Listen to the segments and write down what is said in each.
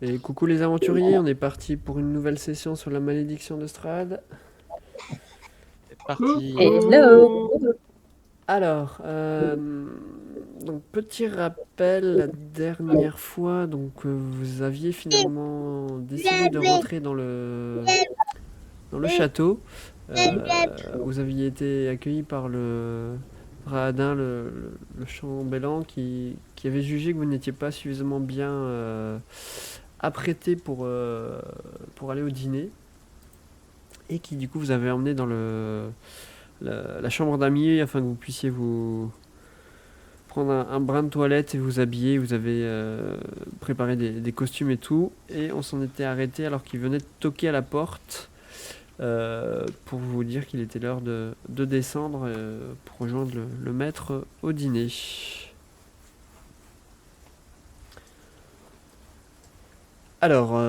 Et coucou les aventuriers, on est parti pour une nouvelle session sur la malédiction de Strahd. C'est parti. Hello. Alors, donc petit rappel, la dernière fois, vous aviez finalement décidé de rentrer dans le château. Vous aviez été accueilli par le Raadin, le chambellan, qui avait jugé que vous n'étiez pas suffisamment bien apprêté pour aller au dîner. Et qui du coup vous avez emmené dans la chambre d'amis afin que vous puissiez vous prendre un brin de toilette et vous habiller. Vous avez préparé des costumes et tout. Et on s'en était arrêté alors qu'il venait de toquer à la porte pour vous dire qu'il était l'heure de descendre pour rejoindre le maître au dîner. Alors,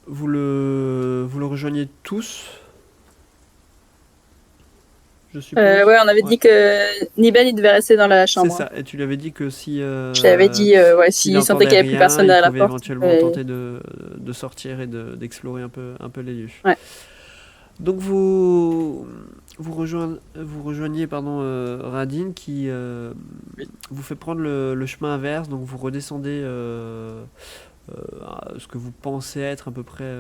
vous le rejoignez tous, je suppose. Ouais, on avait Ouais. dit que Nibel il devait rester dans la C'est chambre. ça, et tu lui avais dit que si Je l'avais dit, ouais, s'il s'il sentait entendait qu'il n'y avait plus rien, personne il derrière la pouvait porte. éventuellement tenter de sortir et d'explorer un peu les lieux. Ouais. Donc vous rejoignez pardon, Radin qui vous fait prendre le chemin inverse, donc vous redescendez ce que vous pensez être à peu près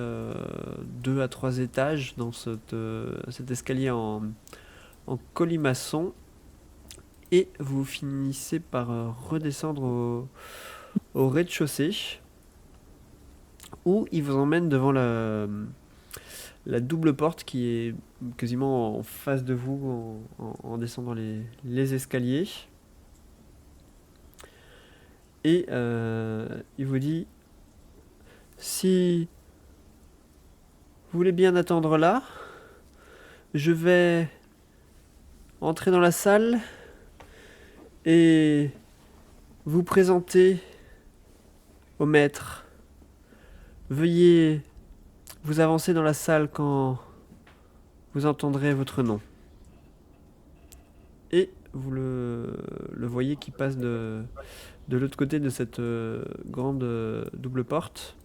2 à 3 étages dans cet escalier en colimaçon. Et vous finissez par redescendre au rez-de-chaussée, où il vous emmène devant la double porte qui est quasiment en face de vous en descendant les escaliers. Et il vous dit, si vous voulez bien attendre là, je vais entrer dans la salle et vous présenter au maître. Veuillez vous avancer dans la salle quand vous entendrez votre nom. Et vous le voyez qui passe de l'autre côté de cette grande double porte.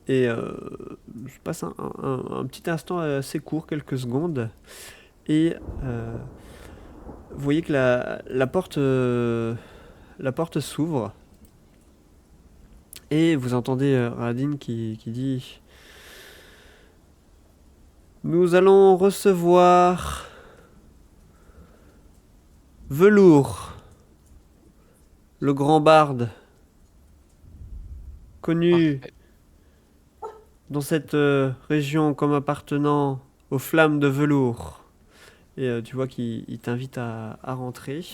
Et je passe un petit instant assez court, quelques secondes. Et vous voyez que la porte s'ouvre. Et vous entendez Radin qui dit: Nous allons recevoir Velours, le grand barde, connu Parfait. dans cette région comme appartenant aux flammes de velours. Et tu vois qu'il t'invite à rentrer.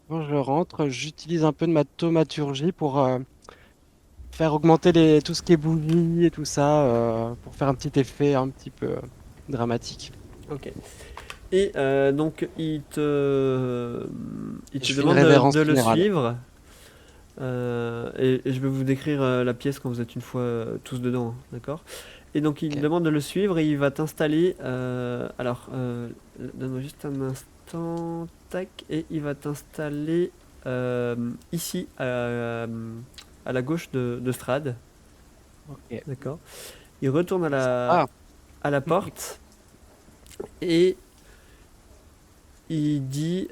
Quand je rentre, j'utilise un peu de ma thaumaturgie pour faire augmenter tout ce qui est bougie et tout ça, pour faire un petit effet un petit peu dramatique. Ok. Et donc il Et te je fais une demande révérence de le générale. suivre. Et je vais vous décrire la pièce quand vous êtes une fois tous dedans, hein, d'accord? Et donc il te Ok. demande de le suivre et il va t'installer. Donne-moi juste un instant. Tac. Et il va t'installer ici, à la gauche de Strad. Ok. D'accord? Il retourne Ah, à la porte et il dit: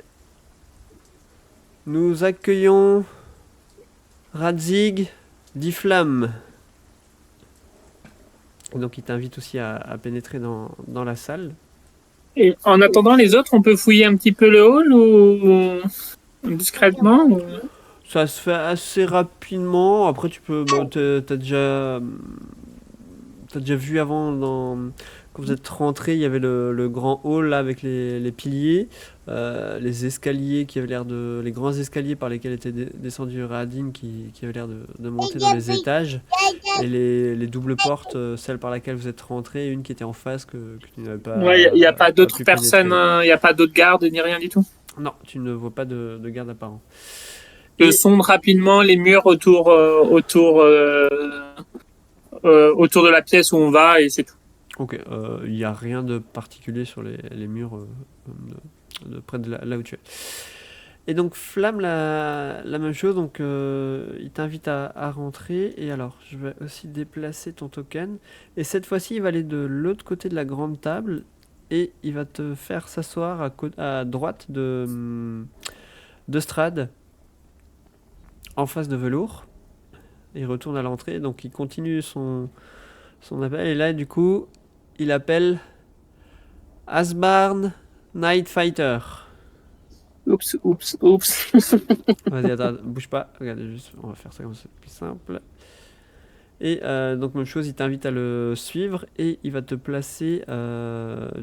Nous accueillons Radzig d'Iflam. Donc il t'invite aussi à pénétrer dans la salle. Et en attendant les autres, on peut fouiller un petit peu le hall ou discrètement ou... Ça se fait assez rapidement. Après, tu peux. Bon, t'as déjà vu avant, quand vous êtes rentré, il y avait le grand hall là, avec les piliers, les escaliers qui avaient l'air de. Les grands escaliers par lesquels était descendu Radin qui avaient l'air de monter dans les étages. Et les doubles portes, celle par laquelle vous êtes rentré, une qui était en face que tu n'avais Ouais, il n'y a pas pas d'autres pu pénétrer. personnes, il n'y a pas d'autres gardes ni rien du tout. Non, tu ne vois pas de garde apparent. Je Et sonde rapidement les murs autour de la pièce où on va et c'est tout. ok, il n'y a rien de particulier sur les murs près de là où tu es. Et donc Flamme, la même chose, donc il t'invite à rentrer. Et alors, je vais aussi déplacer ton token. Et cette fois-ci, il va aller de l'autre côté de la grande table. Et il va te faire s'asseoir à droite de Strad, en face de Velours. Et il retourne à l'entrée, donc il continue son appel. Et là, du coup, il appelle Asbarn Night Fighter. Oups, oups, oups. Vas-y, attends, bouge pas. Regarde, juste, on va faire ça comme ça, c'est plus simple. Et donc, même chose, il t'invite à le suivre et il va te placer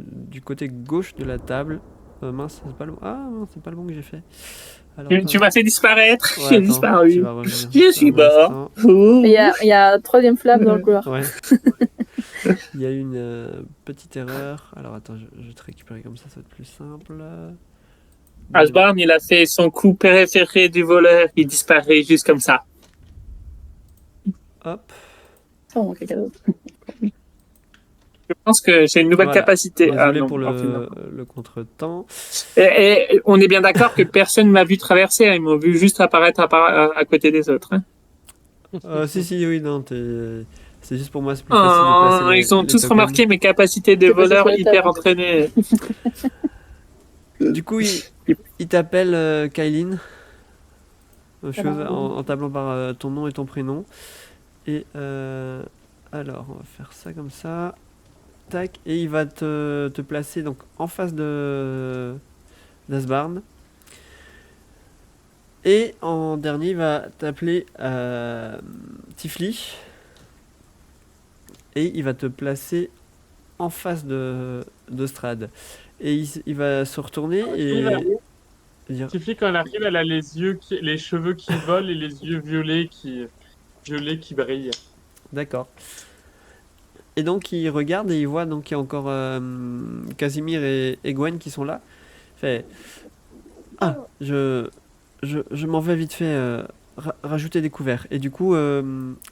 du côté gauche de la table. Mince, c'est pas le bon. Ah, non, c'est pas le bon que j'ai fait. Alors, Tu m'as fait disparaître. ouais, J'ai attends, tu disparu. vas revenir. Je suis Un mort. instant. Ouh. Il y a troisième flamme dans le couloir. Ouais. Il y a eu une petite erreur. Alors, attends, je vais te récupérer comme ça va être plus simple. Asbarn, il a fait son coup préféré du voleur. Il disparaît juste comme ça. Hop. Oh, quelqu'un d'autre. Je pense que j'ai une nouvelle Voilà. capacité. Ah Désolé non, pour en fait, non. le contretemps. Et on est bien d'accord que personne ne m'a vu traverser. Ils m'ont vu juste apparaître à côté des autres. Hein. Si, oui, non, c'est juste pour moi, c'est plus facile de placer Oh, ils ont les tous tokens. remarqué mes capacités de C'est passé voleur sur les hyper tables. entraînées. Du coup, il t'appelle Kylin. Chose en tablant par ton nom et ton prénom. Et alors, on va faire ça comme ça. Tac. Et il va te placer donc en face de d'Asbarn. Et en dernier, il va t'appeler Tifli. Et il va te placer en face de Strad. Et il va se retourner et dire Tiffy, quand elle arrive, elle a les cheveux qui volent et les yeux violets qui brillent. d'accord. Et donc il regarde et il voit donc qu'il y a encore Casimir et Gwen qui sont là. Il fait je m'en vais vite fait rajouter des couverts. Et du coup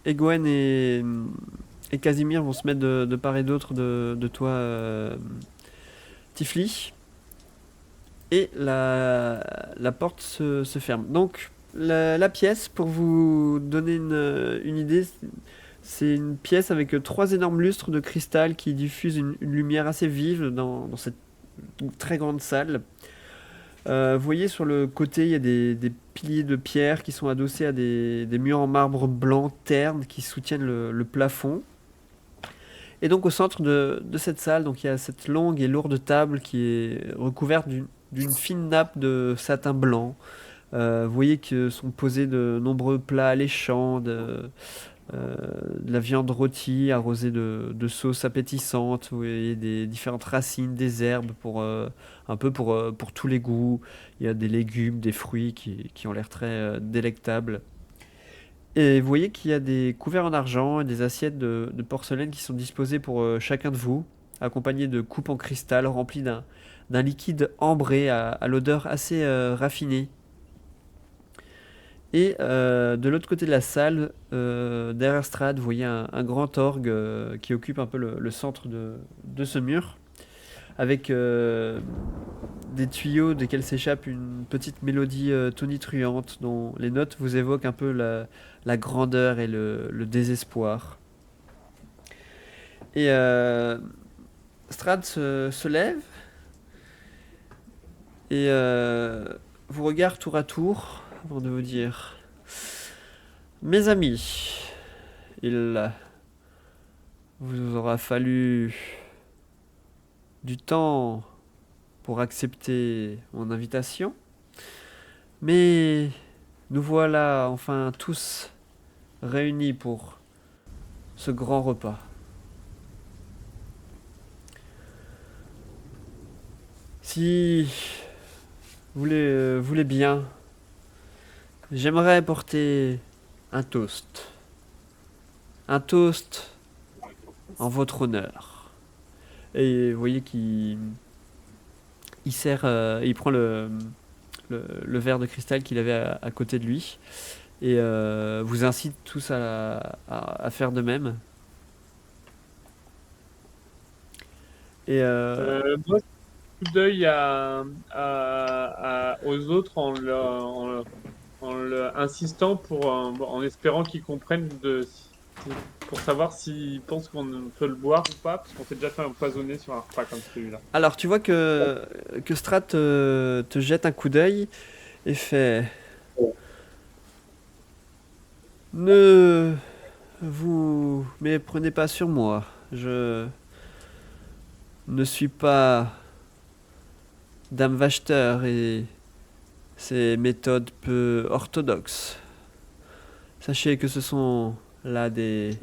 Gwen et Casimir vont se mettre de part et d'autre de toi Tifli. Et la porte se ferme. Donc la pièce, pour vous donner une idée, c'est une pièce avec 3 énormes lustres de cristal qui diffusent une lumière assez vive dans cette très grande salle. Vous voyez sur le côté, il y a des piliers de pierre qui sont adossés à des murs en marbre blanc terne qui soutiennent le plafond. Et donc au centre de cette salle, donc, il y a cette longue et lourde table qui est recouverte d'une fine nappe de satin blanc. Vous voyez que sont posés de nombreux plats alléchants, de la viande rôtie arrosée de sauces appétissantes, vous voyez des différentes racines, des herbes un peu pour tous les goûts. Il y a des légumes, des fruits qui ont l'air très délectables. Et vous voyez qu'il y a des couverts en argent et des assiettes de porcelaine qui sont disposées pour chacun de vous, accompagnés de coupes en cristal remplies d'un liquide ambré à l'odeur assez raffinée. Et de l'autre côté de la salle, derrière Strad, vous voyez un grand orgue qui occupe un peu le centre de ce mur, avec des tuyaux desquels s'échappe une petite mélodie tonitruante dont les notes vous évoquent un peu la grandeur et le désespoir. Et Strad se lève et vous regarde tour à tour avant de vous dire: mes amis, il vous aura fallu du temps pour accepter mon invitation, mais nous voilà enfin tous réunis pour ce grand repas. Si vous voulez bien, j'aimerais porter un toast. Un toast en votre honneur. Et vous voyez qu'il sert, il prend le verre de cristal qu'il avait à côté de lui et vous incite tous à faire de même. Et Moi, coup d'œil à aux autres insistant en espérant qu'ils comprennent pour savoir s'ils pensent qu'on peut le boire ou pas, parce qu'on s'est déjà fait empoisonner sur un repas comme celui-là. Alors, tu vois que Strat te jette un coup d'œil et fait... Ne vous méprenez pas sur moi. Je ne suis pas Dame Wachter et ses méthodes peu orthodoxes. Sachez que ce sont là des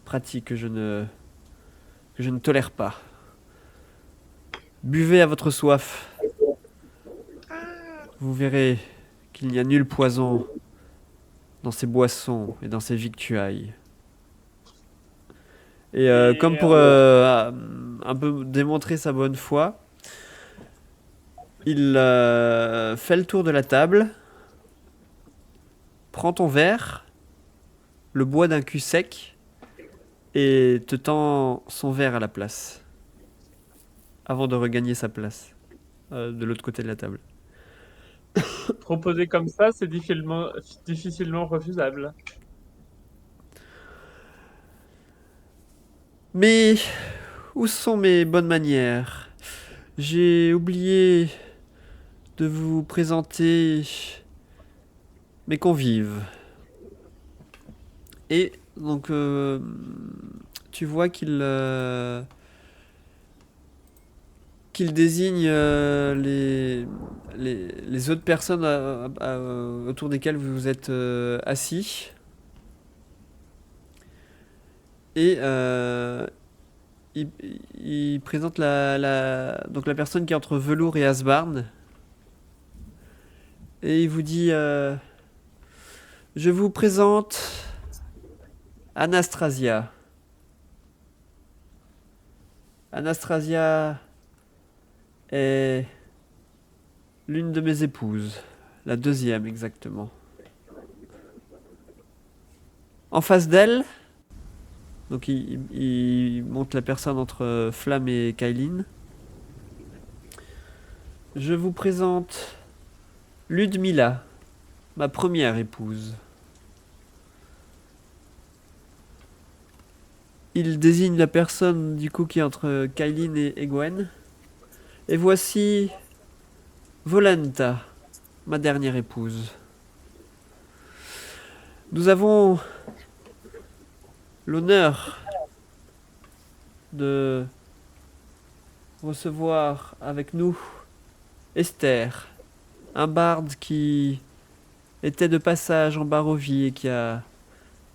pratiques que je ne tolère pas. Buvez à votre soif. Vous verrez qu'il n'y a nul poison dans ces boissons et dans ces victuailles. Et comme pour un peu démontrer sa bonne foi, il fait le tour de la table, prend ton verre, le boit d'un cul sec et te tend son verre à la place, avant de regagner sa place, de l'autre côté de la table. Proposé comme ça, c'est difficilement refusable. Mais où sont mes bonnes manières? J'ai oublié de vous présenter mes convives. Et donc, tu vois qu'il désigne les autres personnes autour desquelles vous vous êtes assis. Et il présente donc la personne qui est entre Velours et Asbarn. Et il vous dit je vous présente Anastasia. Anastasia est l'une de mes épouses. La deuxième, exactement. En face d'elle, donc il monte la personne entre Flamme et Kailin. Je vous présente Ludmilla, ma première épouse. Il désigne la personne du coup qui est entre Kailin et Egwen. Et voici Volanta, ma dernière épouse. Nous avons l'honneur de recevoir avec nous Esther, un barde qui était de passage en Barovie et qui a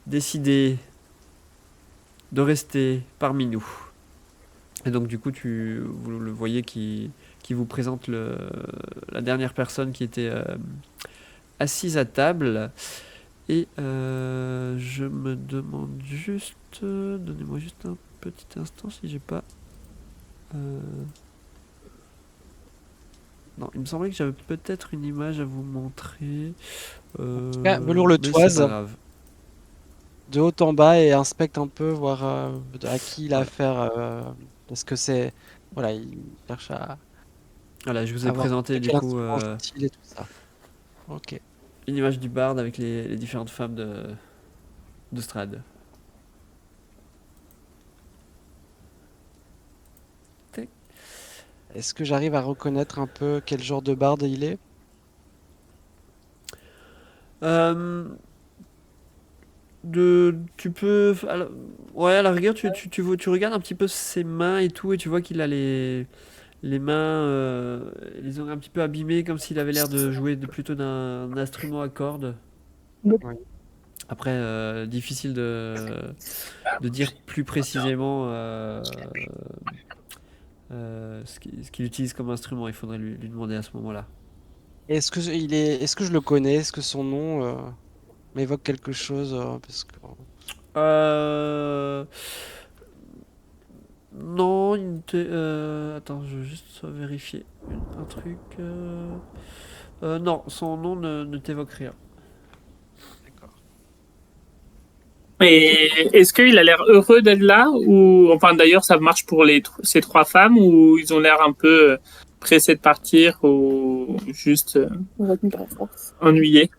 décidé de rester parmi nous. Et donc du coup, vous le voyez qui vous présente la dernière personne qui était assise à table. Et je me demande juste... donnez-moi juste un petit instant si j'ai pas... Non, il me semblait que j'avais peut-être une image à vous montrer. Velours le mais toise c'est pas grave. de haut en bas et inspecte un peu, voir à qui il a affaire. Parce que c'est. Voilà, il cherche à Voilà, je vous ai avoir présenté du quel coup instrument utile et tout ça. Ok. une image du barde avec les différentes femmes de Strad. Est-ce que j'arrive à reconnaître un peu quel genre de barde il est? Tu peux... ouais, à la rigueur, tu regardes un petit peu ses mains et tout, et tu vois qu'il a les mains, les ongles un petit peu abîmés, comme s'il avait l'air de jouer plutôt d'un instrument à cordes. Oui. Après, difficile de dire plus précisément ce qu'il utilise comme instrument. Il faudrait lui demander à ce moment-là. Est-ce que est-ce que je le connais? Est-ce que son nom m'évoque quelque chose? Parce que Euh... Non, attends, je veux juste vérifier un truc. Non, son nom ne t'évoque rien. d'accord. Et est-ce qu'il a l'air heureux d'être là ou enfin d'ailleurs ça marche pour ces trois femmes ou ils ont l'air un peu pressé de partir ou juste Retenu par la force. ennuyé?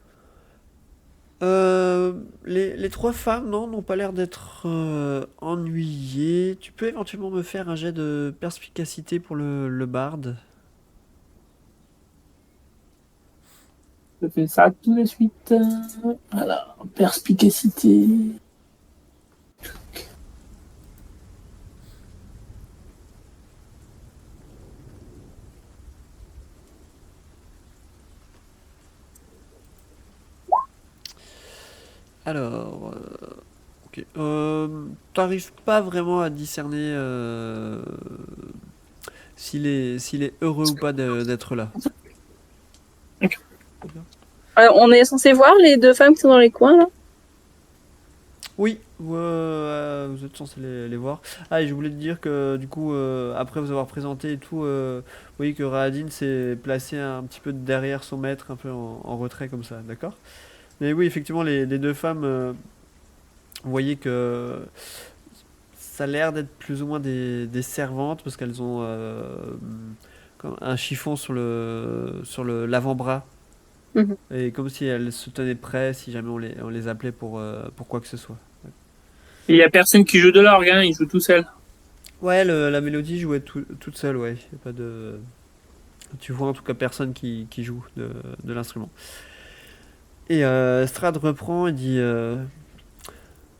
Les trois femmes, non, n'ont pas l'air d'être ennuyées. Tu peux éventuellement me faire un jet de perspicacité pour le barde. Je fais ça tout de suite. Voilà, perspicacité. Alors, ok. T'arrives pas vraiment à discerner s'il est heureux ou pas d'être là. On est censé voir les deux femmes qui sont dans les coins, là? Oui, vous êtes censé les voir. Ah, et je voulais te dire que du coup, après vous avoir présenté et tout, vous voyez que Rahadin s'est placé un petit peu derrière son maître, un peu en retrait comme ça, d'accord? Mais oui, effectivement, les deux femmes, vous voyez que ça a l'air d'être plus ou moins des servantes parce qu'elles ont comme un chiffon sur l'avant-bras. Mhm. Et comme si elles se tenaient prêtes si jamais on les appelait pour quoi que ce soit. Il y a personne qui joue de l'orgue, hein, il joue tout seul. Ouais, la mélodie jouait toute seule, ouais. Y a pas de... Tu vois en tout cas personne qui joue de l'instrument. Et Strad reprend et dit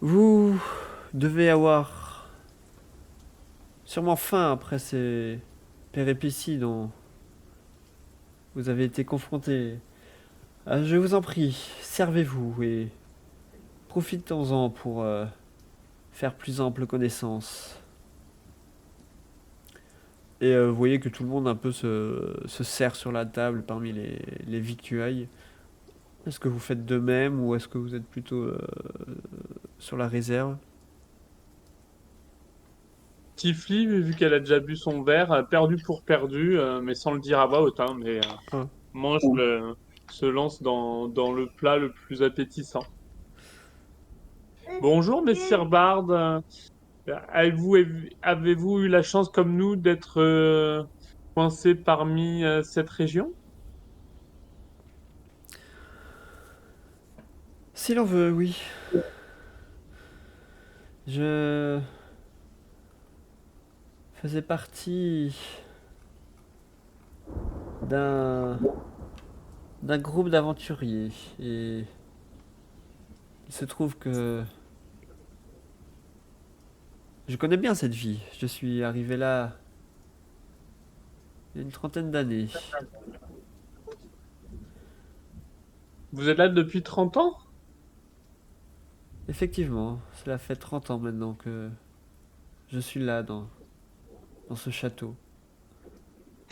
vous devez avoir sûrement faim après ces péripéties dont vous avez été confrontés. Je vous en prie, servez-vous et profitons-en pour faire plus ample connaissance. Et vous voyez que tout le monde un peu se serre sur la table parmi les victuailles. Est-ce que vous faites de même ou est-ce que vous êtes plutôt sur la réserve? Tifli, vu qu'elle a déjà bu son verre, perdu pour perdu, mais sans le dire à voix haute, hein, mais Ah. se lance dans le plat le plus appétissant. Bonjour, messire Bard. Avez-vous eu la chance, comme nous, d'être coincé parmi cette région? Si l'on veut, oui. Je faisais partie d'un d'un groupe d'aventuriers et il se trouve que je connais bien cette vie. Je suis arrivé là il y a une trentaine d'années. Vous êtes là depuis 30 ans? Effectivement, cela fait 30 ans maintenant que je suis là dans ce château.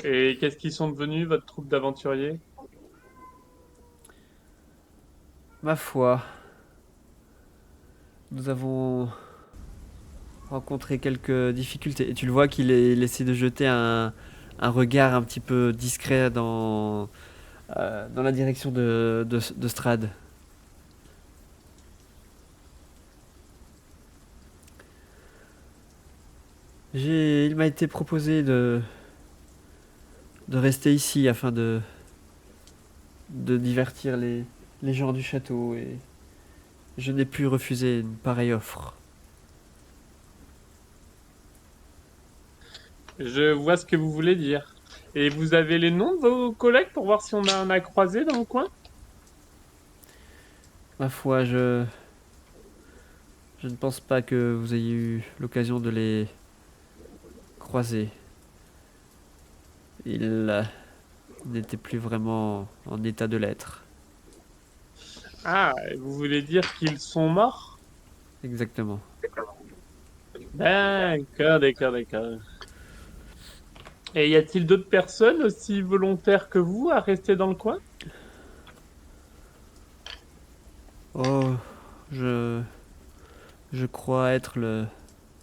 Et qu'est-ce qu'ils sont devenus, votre troupe d'aventuriers? Ma foi, nous avons rencontré quelques difficultés. Et tu le vois il essaie de jeter un regard un petit peu discret dans la direction de Strad. Il m'a été proposé de rester ici afin de divertir les gens du château et je n'ai pu refuser une pareille offre. Je vois ce que vous voulez dire. Et vous avez les noms de vos collègues pour voir si on en a croisé dans le coin? Ma foi, je ne pense pas que vous ayez eu l'occasion de les croiser. Ils n'étaient plus vraiment en état de l'être. Ah, vous voulez dire qu'ils sont morts? Exactement. D'accord, d'accord, d'accord. Et y a-t-il d'autres personnes aussi volontaires que vous à rester dans le coin? Oh, je, je crois être le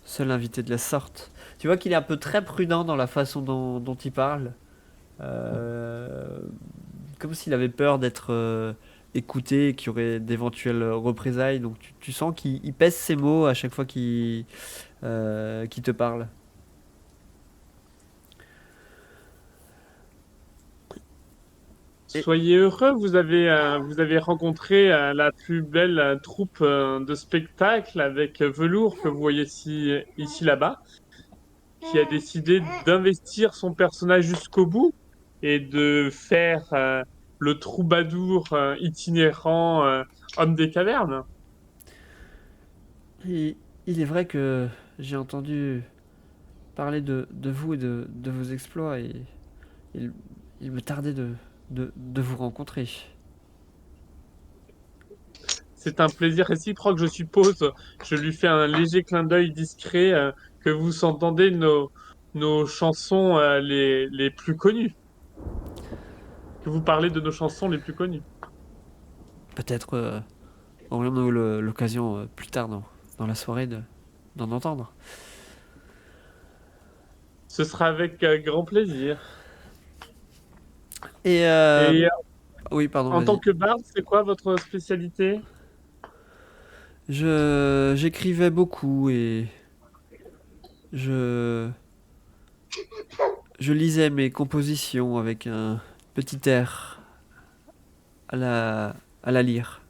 seul invité de la sorte. Tu vois qu'il est un peu très prudent dans la façon dont il parle. Euh, Comme s'il avait peur d'être écouté et qu'il y aurait d'éventuelles représailles. Donc tu sens qu'il pèse ses mots à chaque fois qu'il te parle. Soyez heureux, vous avez rencontré la plus belle troupe de spectacle avec velours que vous voyez ici là-bas, qui a décidé d'investir son personnage jusqu'au bout et de faire le troubadour itinérant homme des cavernes. Et il est vrai que j'ai entendu parler de vous et de vos exploits et il, il me tardait de vous rencontrer. C'est un plaisir réciproque, je suppose. Je lui fais un léger clin d'œil discret que vous entendez nos chansons les plus connues, que vous parlez de nos chansons les plus connues. Peut-être aurions-nous l'occasion plus tard dans la soirée d'en entendre. Ce sera avec grand plaisir. Et Et oui, pardon, en tant vas-y. que barde, c'est quoi votre spécialité? J'écrivais beaucoup et je je lisais mes compositions avec un petit air à la lyre.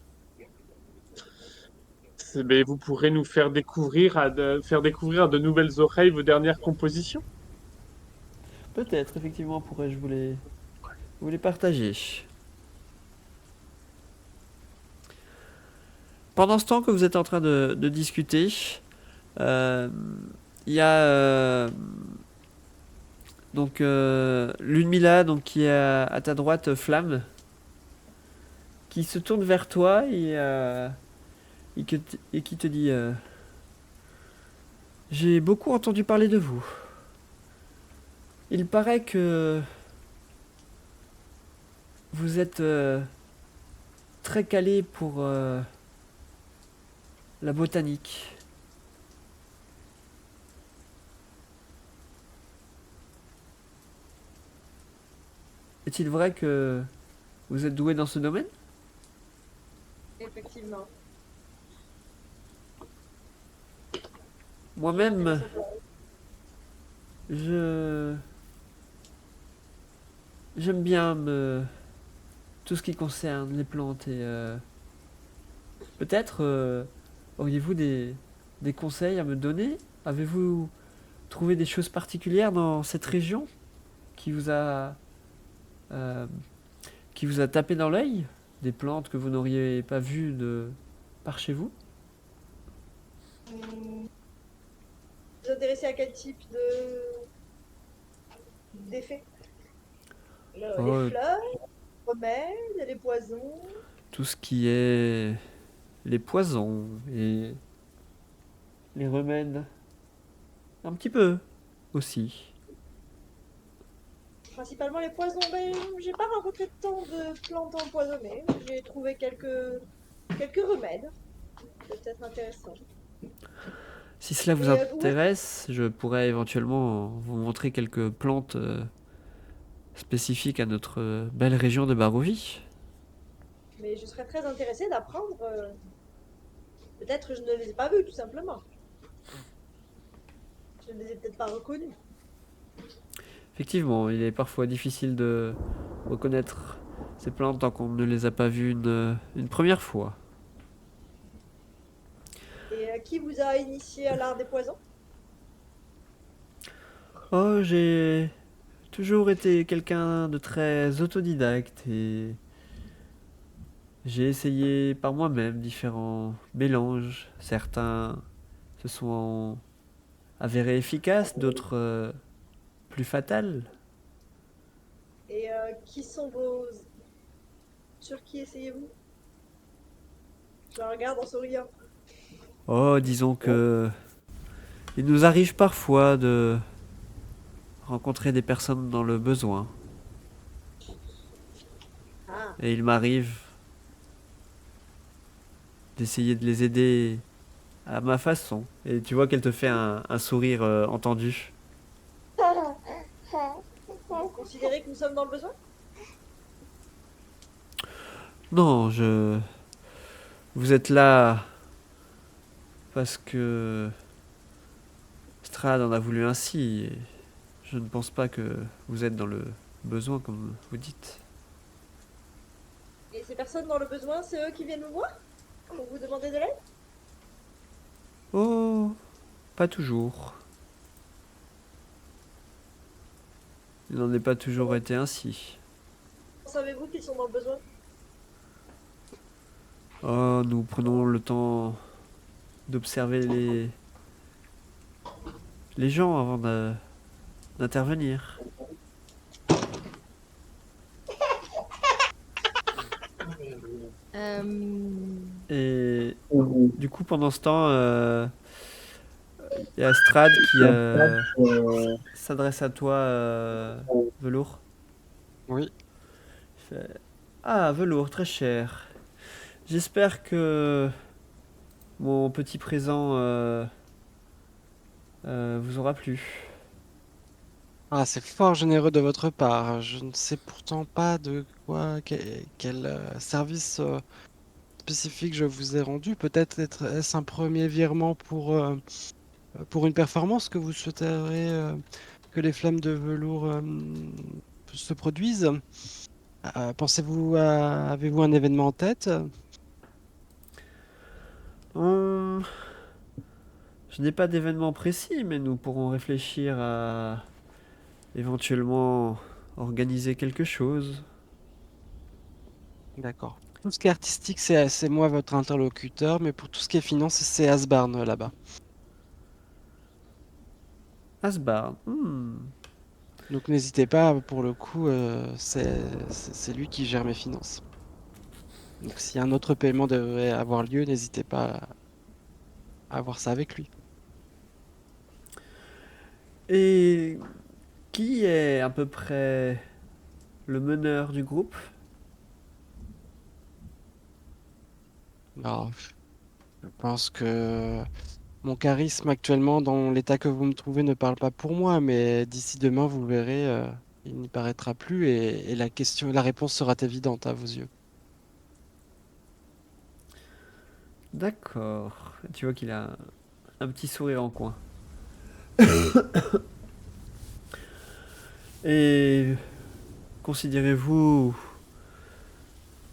Ben, vous pourrez nous faire faire découvrir à de nouvelles oreilles vos dernières compositions. Peut-être, effectivement, pourrais-je vous les partager. Pendant ce temps que vous êtes en train de discuter, euh, il y a donc Ludmilla, donc qui est à ta droite, Flamme, qui se tourne vers toi et qui te dit j'ai beaucoup entendu parler de vous. Il paraît que vous êtes très calé pour la botanique. Est-il vrai que vous êtes doué dans ce domaine? Effectivement. Moi-même, je j'aime bien tout ce qui concerne les plantes et peut-être auriez-vous des conseils à me donner? Avez-vous trouvé des choses particulières dans cette région qui vous a euh, qui vous a tapé dans l'œil? Des plantes que vous n'auriez pas vues par chez vous? Vous intéressez à quel type d'effet? Oh, Les fleurs, les remèdes, les poisons. tout ce qui est les poisons et les remèdes, un petit peu aussi. Principalement les poisons. Mais j'ai pas rencontré tant de plantes empoisonnées. J'ai trouvé quelques remèdes. Peut-être intéressants. Si cela vous Et où est-ce intéresse, je pourrais éventuellement vous montrer quelques plantes spécifiques à notre belle région de Barovie. Mais je serais très intéressée d'apprendre. Peut-être je ne les ai pas vus, tout simplement. Je ne les ai peut-être pas reconnus. Effectivement, il est parfois difficile de reconnaître ces plantes tant qu'on ne les a pas vues une première fois. Et qui vous a initié à l'art des poisons? Oh, j'ai toujours été quelqu'un de très autodidacte et j'ai essayé par moi-même différents mélanges. Certains se sont avérés efficaces, d'autres plus fatales. Et qui sont vos... Sur qui essayez-vous? Je la regarde en souriant. Oh, disons que il nous arrive parfois de rencontrer des personnes dans le besoin. Ah, Et il m'arrive d'essayer de les aider à ma façon. Et tu vois qu'elle te fait un sourire entendu. vous considérez que nous sommes dans le besoin? Non, vous êtes là parce que Strad en a voulu ainsi. Et je ne pense pas que vous êtes dans le besoin, comme vous dites. personnes dans le besoin, c'est eux qui viennent vous voir pour vous demander de l'aide? Oh, pas toujours. Il n'en est pas toujours été ainsi. Savez-vous qu'ils sont dans le besoin? Oh, nous prenons le temps d'observer les gens avant d'intervenir. Et du coup, pendant ce temps, il y a Strad qui s'adresse à toi, Velours. Oui. Il fait, ah, Velours, très cher. J'espère que mon petit présent vous aura plu. Ah, c'est fort généreux de votre part. Je ne sais pourtant pas de quel service spécifique je vous ai rendu. Peut-être est-ce un premier virement pour une performance que vous souhaiteriez que les flammes de velours se produisent. Avez-vous un événement en tête? Hum, je n'ai pas d'événement précis, mais nous pourrons réfléchir à éventuellement organiser quelque chose. D'accord. Tout ce qui est artistique, c'est moi votre interlocuteur, mais pour tout ce qui est finance, c'est Asbarn là-bas. Asbard. Donc n'hésitez pas, pour le coup, c'est lui qui gère mes finances. Donc si un autre paiement devrait avoir lieu, n'hésitez pas à voir ça avec lui. Et qui est à peu près le meneur du groupe? Alors, je pense que mon charisme actuellement, dans l'état que vous me trouvez, ne parle pas pour moi, mais d'ici demain, vous verrez, il n'y paraîtra plus et la réponse sera évidente à vos yeux. D'accord. Tu vois qu'il a un petit sourire en coin. Et considérez-vous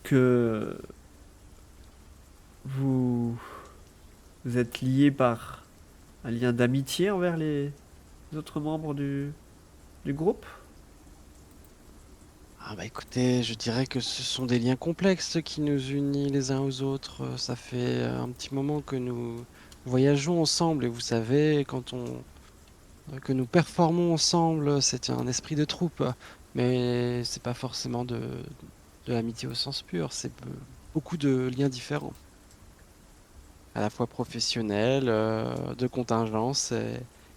que vous, vous êtes lié par un lien d'amitié envers les autres membres du groupe? Ah bah écoutez, je dirais que ce sont des liens complexes qui nous unissent les uns aux autres. Ça fait un petit moment que nous voyageons ensemble et vous savez, que nous performons ensemble, c'est un esprit de troupe. Mais c'est pas forcément de l'amitié au sens pur, c'est beaucoup de liens différents, à la fois professionnels, de contingence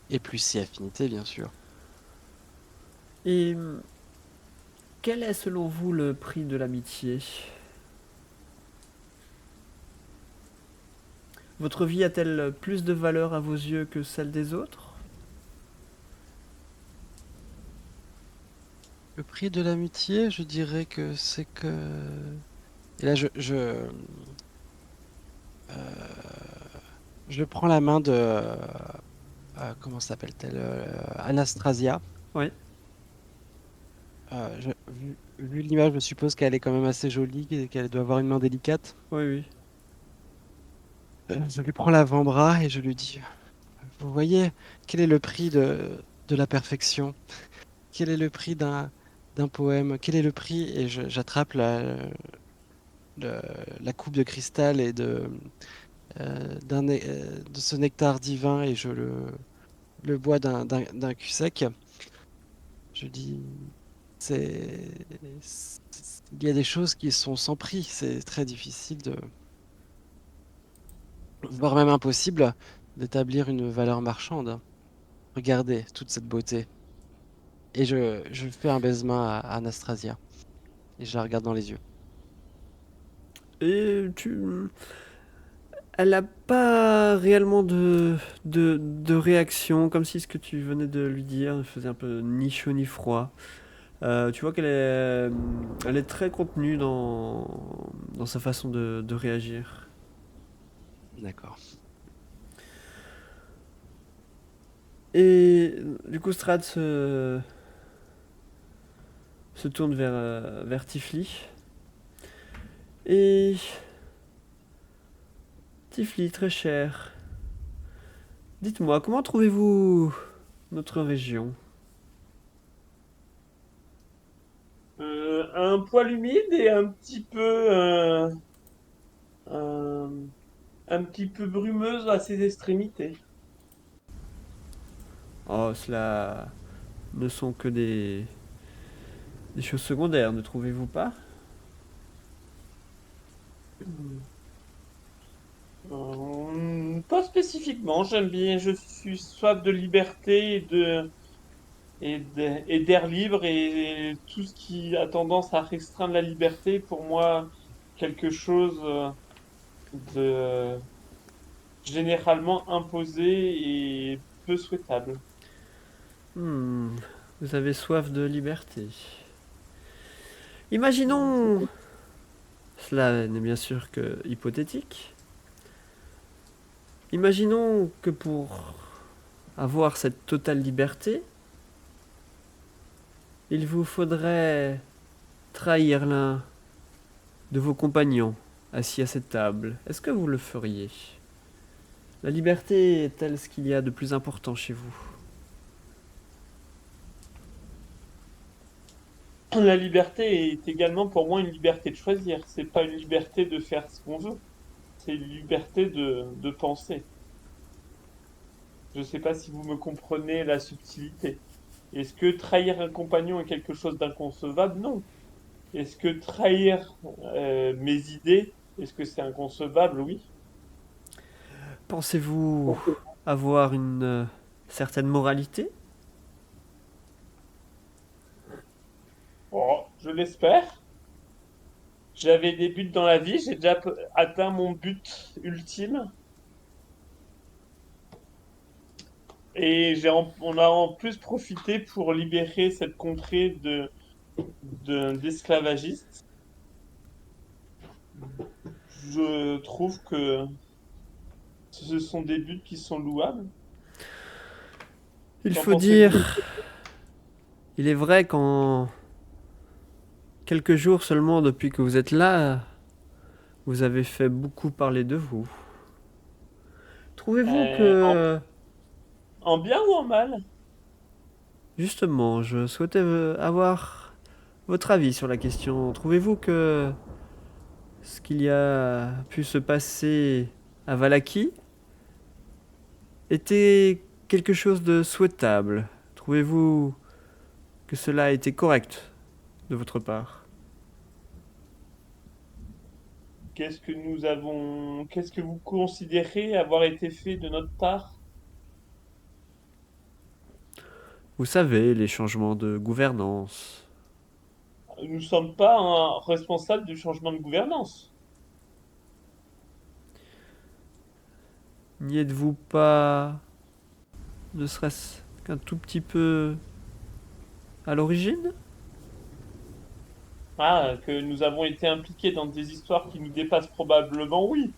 et plus si affinité, bien sûr. Et quel est selon vous le prix de l'amitié? Votre vie a-t-elle plus de valeur à vos yeux que celle des autres? Le prix de l'amitié, je dirais que c'est que... Et là, je prends la main de... comment s'appelle-t-elle? Anastasia. Oui, Vu l'image, je suppose qu'elle est quand même assez jolie et qu'elle doit avoir une main délicate. oui, oui. Je lui prends l'avant-bras et je lui dis, vous voyez, quel est le prix de la perfection? Quel est le prix d'un poème? Quel est le prix? Et j'attrape le- la coupe de cristal et de ce nectar divin et je le bois d'un cul sec. Je dis, c'est, il y a des choses qui sont sans prix. C'est très difficile voire même impossible, d'établir une valeur marchande. Regardez toute cette beauté. Et je fais un baisement à Anastasia. Et je la regarde dans les yeux. Et elle n'a pas réellement de réaction, comme si ce que tu venais de lui dire faisait un peu ni chaud ni froid. Tu vois elle est très contenue dans sa façon de réagir. D'accord. Et du coup, Strad se tourne vers Tifli Et Tifli, très cher, dites-moi, comment trouvez-vous notre région? Un poil humide et un, un petit peu brumeuse à ses extrémités. Oh, cela ne sont que des choses secondaires, ne trouvez-vous pas? Pas spécifiquement, j'aime bien, je suis soif de liberté et d'air libre et tout ce qui a tendance à restreindre la liberté, pour moi, quelque chose de généralement imposé et peu souhaitable. Hmm, vous avez soif de liberté. Imaginons, cela n'est bien sûr que hypothétique, imaginons que pour avoir cette totale liberté, il vous faudrait trahir l'un de vos compagnons assis à cette table. Est-ce que vous le feriez? La liberté est-elle ce qu'il y a de plus important chez vous? La liberté est également pour moi une liberté de choisir. C'est pas une liberté de faire ce qu'on veut. C'est une liberté de penser. Je sais pas si vous me comprenez la subtilité. Est-ce que trahir un compagnon est quelque chose d'inconcevable? Non. Est-ce que trahir mes idées, est-ce que c'est inconcevable? Oui. Pensez-vous avoir une certaine moralité? Oh, je l'espère. J'avais des buts dans la vie, j'ai déjà atteint mon but ultime. Et on a en plus profité pour libérer cette contrée d'esclavagistes. Je trouve que ce sont des buts qui sont louables. Il Qu'en faut pensez-vous? dire, il est vrai qu'en quelques jours seulement depuis que vous êtes là, vous avez fait beaucoup parler de vous. Trouvez-vous Euh, en, que... en bien ou en mal? Justement, je souhaitais avoir votre avis sur la question. Trouvez-vous que ce qu'il y a pu se passer à Valaki était quelque chose de souhaitable? Trouvez-vous que cela a été correct de votre part? Qu'est-ce que vous considérez avoir été fait de notre part? Vous savez, les changements de gouvernance. Nous ne sommes pas responsables du changement de gouvernance. N'y êtes-vous pas, ne serait-ce qu'un tout petit peu à l'origine? Ah, que nous avons été impliqués dans des histoires qui nous dépassent probablement, oui.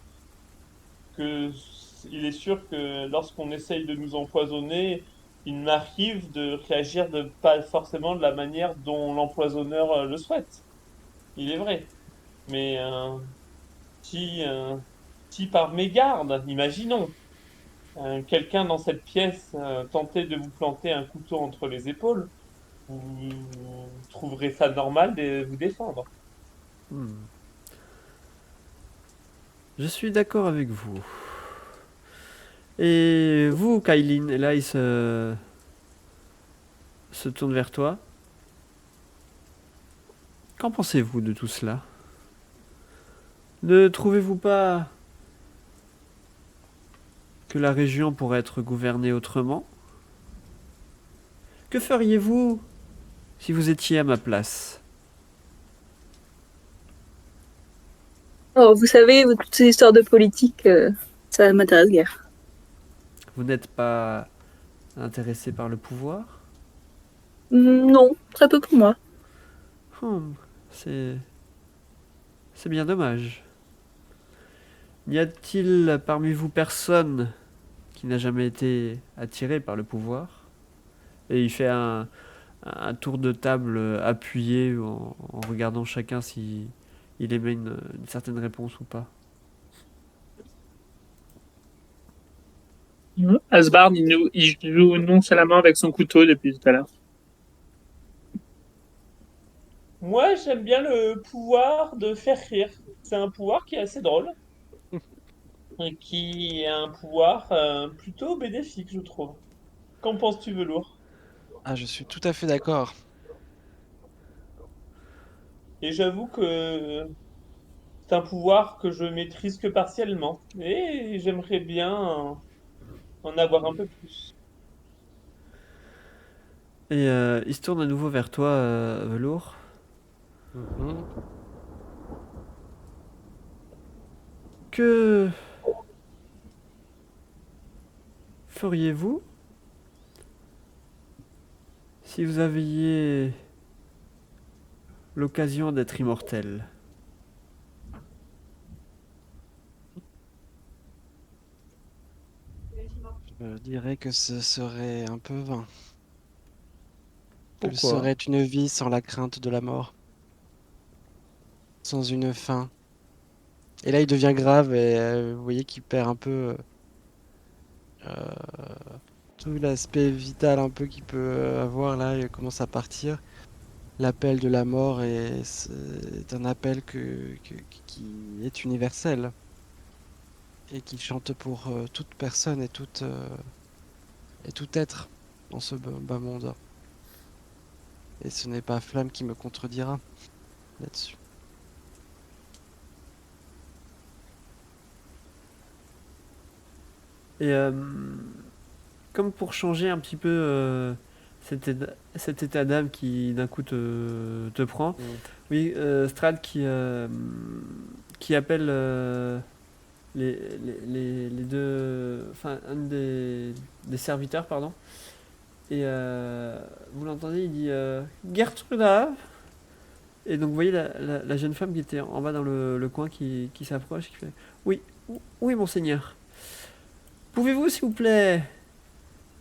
Il est sûr que lorsqu'on essaye de nous empoisonner, il m'arrive de réagir pas forcément de la manière dont l'empoisonneur le souhaite. Il est vrai. Mais si, euh, si par mégarde, imaginons, quelqu'un dans cette pièce tentait de vous planter un couteau entre les épaules, vous trouverez ça normal de vous défendre. Hmm. Je suis d'accord avec vous. Et vous, Kailin, et là il se tourne vers toi. Qu'en pensez-vous de tout cela? Ne trouvez-vous pas que la région pourrait être gouvernée autrement? Que feriez-vous si vous étiez à ma place? Oh, vous savez, toutes ces histoires de politique, ça m'intéresse guère. Vous n'êtes pas intéressé par le pouvoir? Non, très peu pour moi. Hmm, c'est c'est bien dommage. N'y a-t-il parmi vous personne qui n'a jamais été attiré par le pouvoir? Et il fait un tour de table appuyé en regardant chacun si il émet une certaine réponse ou pas. Asbard, il joue nonchalamment avec son couteau depuis tout à l'heure. Moi, j'aime bien le pouvoir de faire rire. C'est un pouvoir qui est assez drôle et qui est un pouvoir plutôt bénéfique, je trouve. Qu'en penses-tu, Velours? Ah, je suis tout à fait d'accord. Et j'avoue que c'est un pouvoir que je maîtrise que partiellement. Et j'aimerais bien en avoir un peu plus. Et il se tourne à nouveau vers toi, Velours. Mhm. Que feriez-vous si vous aviez l'occasion d'être immortel? Je dirais que ce serait un peu vain. Quelle Pourquoi? serait une vie sans la crainte de la mort, sans une fin? Et là, il devient grave et vous voyez qu'il perd un peu euh, tout l'aspect vital un peu qu'il peut avoir là. Il commence à partir. L'appel de la mort est un appel qui est universel et qui chante pour toute personne et tout être dans ce bas monde. Et ce n'est pas Flamme qui me contredira là-dessus. Et comme pour changer un petit peu cet état d'âme qui d'un coup te prend, Mm. oui, Strad qui appelle les deux, enfin un des serviteurs, pardon, et vous l'entendez, il dit Gertruda. Et donc vous voyez la jeune femme qui était en bas dans le coin qui s'approche, qui fait oui, oui, monseigneur. Pouvez-vous, s'il vous plaît,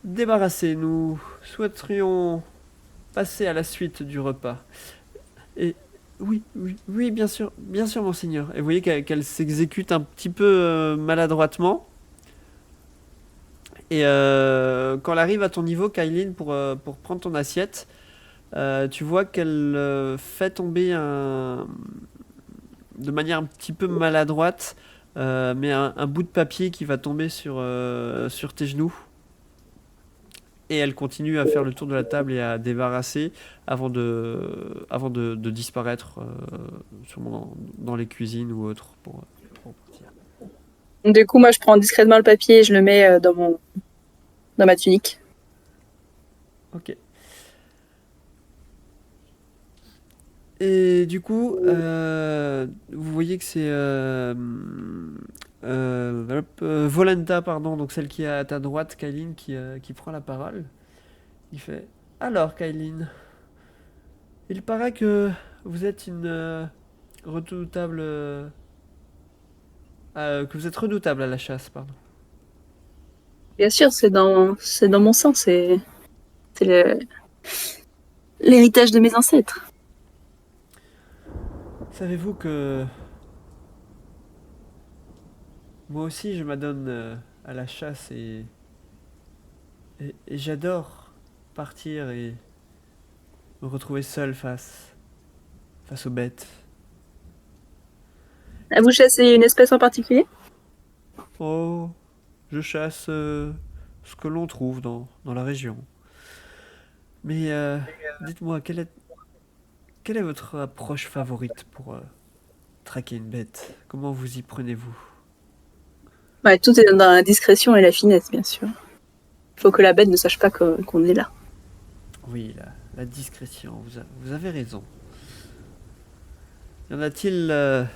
débarrasser? Nous souhaiterions passer à la suite du repas. Et oui, oui, oui, bien sûr, monseigneur. Et vous voyez qu'elle s'exécute un petit peu maladroitement. Et quand elle arrive à ton niveau, Kylene, pour prendre ton assiette, tu vois qu'elle fait tomber de manière un petit peu maladroite, mais un bout de papier qui va tomber sur tes genoux. Et elle continue à faire le tour de la table et à débarrasser avant de disparaître sûrement dans les cuisines ou autre pour partir. Du coup, moi, je prends discrètement le papier et je le mets dans ma tunique. Ok. Et du coup, vous voyez que c'est Volenta, pardon, donc celle qui est à ta droite, Kylene, qui prend la parole. Il fait alors, Kylene, il paraît que vous êtes une redoutable. Que vous êtes redoutable à la chasse, pardon. Bien sûr, c'est dans mon sang, c'est l'héritage de mes ancêtres. Savez-vous que moi aussi je m'adonne à la chasse et j'adore partir et me retrouver seul face aux bêtes. Ah, vous chassez une espèce en particulier? Oh, je chasse ce que l'on trouve dans la région. Mais dites-moi, quelle est votre approche favorite pour traquer une bête? Comment vous y prenez-vous? Ouais, tout est dans la discrétion et la finesse, bien sûr. Il faut que la bête ne sache pas qu'on est là. Oui, la discrétion, vous avez raison. Y en a-t-il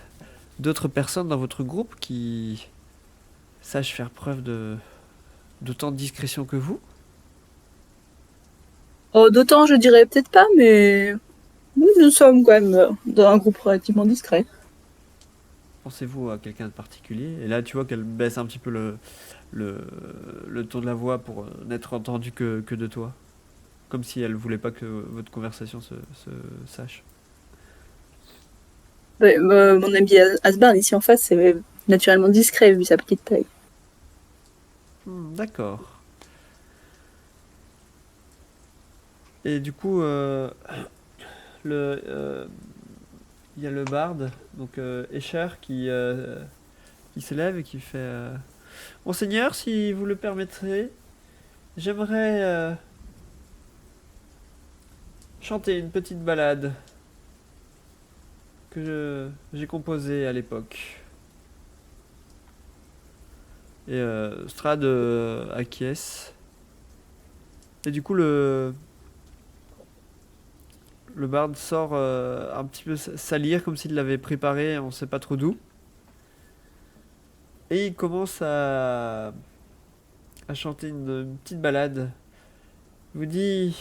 d'autres personnes dans votre groupe qui sachent faire preuve d'autant de discrétion que vous? Oh, d'autant, je dirais peut-être pas, mais nous sommes quand même dans un groupe relativement discret. Pensez-vous à quelqu'un de particulier? Et là, tu vois qu'elle baisse un petit peu le ton de la voix pour n'être entendue que de toi. Comme si elle voulait pas que votre conversation se sache. Mon ami Asbarn, ici en face, c'est naturellement discret vu sa petite taille. D'accord. Et du coup, il y a le barde, donc Escher, qui se lève et qui fait Monseigneur, si vous le permettrez, j'aimerais chanter une petite ballade que j'ai composée à l'époque. Et Strad acquiesce. Et du coup, le barde sort un petit peu sa lyre comme s'il l'avait préparé, on sait pas trop d'où. Et il commence à chanter une petite ballade. Il vous dit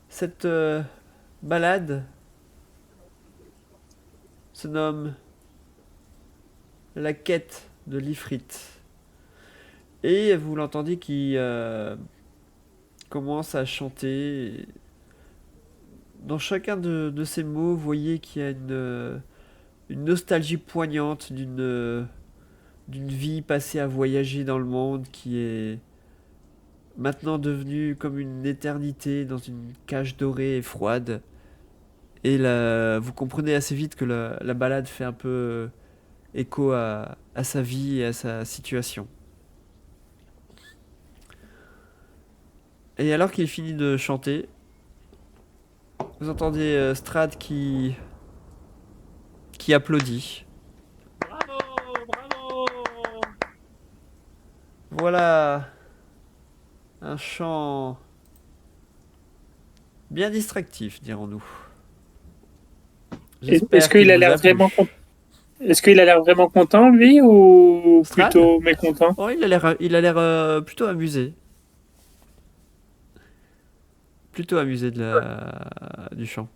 cette ballade se nomme La quête de l'Ifrit. Et vous l'entendez qui commence à chanter. Dans chacun de ces mots, vous voyez qu'il y a une nostalgie poignante d'une vie passée à voyager dans le monde qui est maintenant devenue comme une éternité dans une cage dorée et froide. Et là, vous comprenez assez vite que la balade fait un peu écho à sa vie et à sa situation. Et alors qu'il finit de chanter, vous entendez Strad qui applaudit. Bravo, bravo. Voilà un chant bien distractif, dirons-nous. J'espère Est-ce qu'il qu'il a vous l'air a plu. vraiment content? Est-ce qu'il a l'air vraiment content, lui, ou Strad plutôt mécontent? Oh, il a l'air plutôt amusé. Plutôt amusé du chant.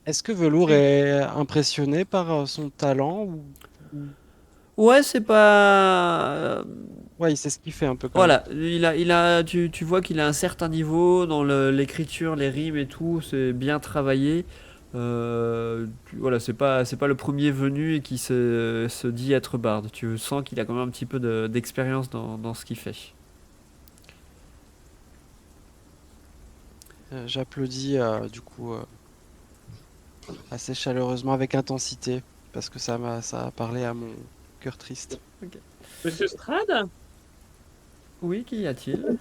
Est-ce que Velour est impressionné par son talent ou- Ouais, c'est pas. Ouais, il sait ce qu'il fait un peu quand même. Voilà, tu vois qu'il a un certain niveau dans l'écriture, les rimes et tout, c'est bien travaillé. Voilà, c'est pas le premier venu et qui se dit être barde. Tu sens qu'il a quand même un petit peu d'expérience dans ce qu'il fait. J'applaudis du coup assez chaleureusement avec intensité parce que ça a parlé à mon cœur triste. Monsieur Strad, Oui, qu'y a-t-il?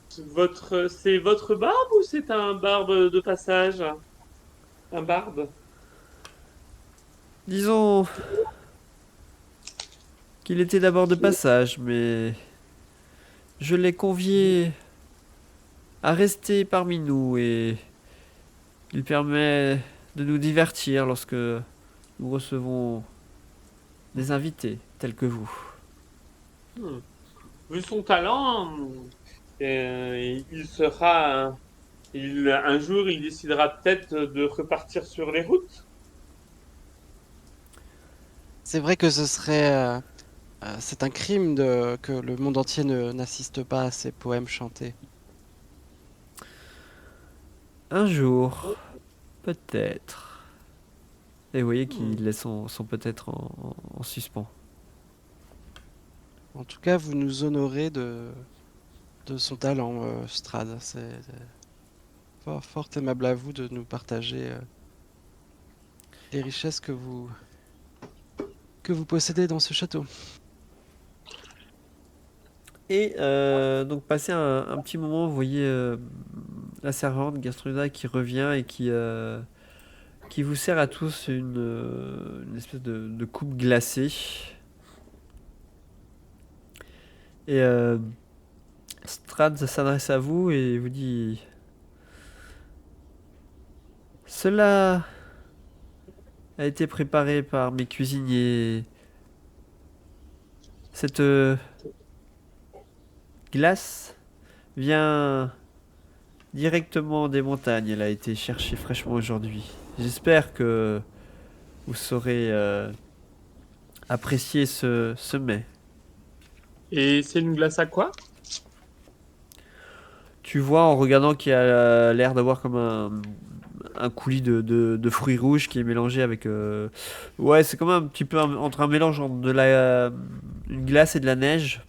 c'est votre barbe ou c'est un barbe de passage? Un barde? Disons qu'il était d'abord de passage, mais je l'ai convié à rester parmi nous et il permet de nous divertir lorsque nous recevons des invités tels que vous. Hmm. Vu son talent, il sera, un jour, il décidera peut-être de repartir sur les routes. C'est vrai que c'est un crime que le monde entier n'assiste pas à ces poèmes chantés. Un jour, peut-être. Et vous voyez Hmm. qu'il laisse son peut-être en suspens. En tout cas, vous nous honorez de son talent, Strad. C'est fort, fort aimable à vous de nous partager les richesses que vous possédez dans ce château. Et donc, passé un petit moment, vous voyez la servante Gertruda qui revient et qui vous sert à tous une espèce de coupe glacée. Et Strad s'adresse à vous et vous dit Cela a été préparé par mes cuisiniers. Cette glace vient directement des montagnes. Elle a été cherchée fraîchement aujourd'hui. J'espère que vous saurez apprécier ce mets. Et c'est une glace à quoi? Tu vois en regardant qu'il a l'air d'avoir comme un coulis de fruits rouges qui est mélangé avec. Ouais, c'est comme un petit peu entre un mélange entre une glace et de la neige.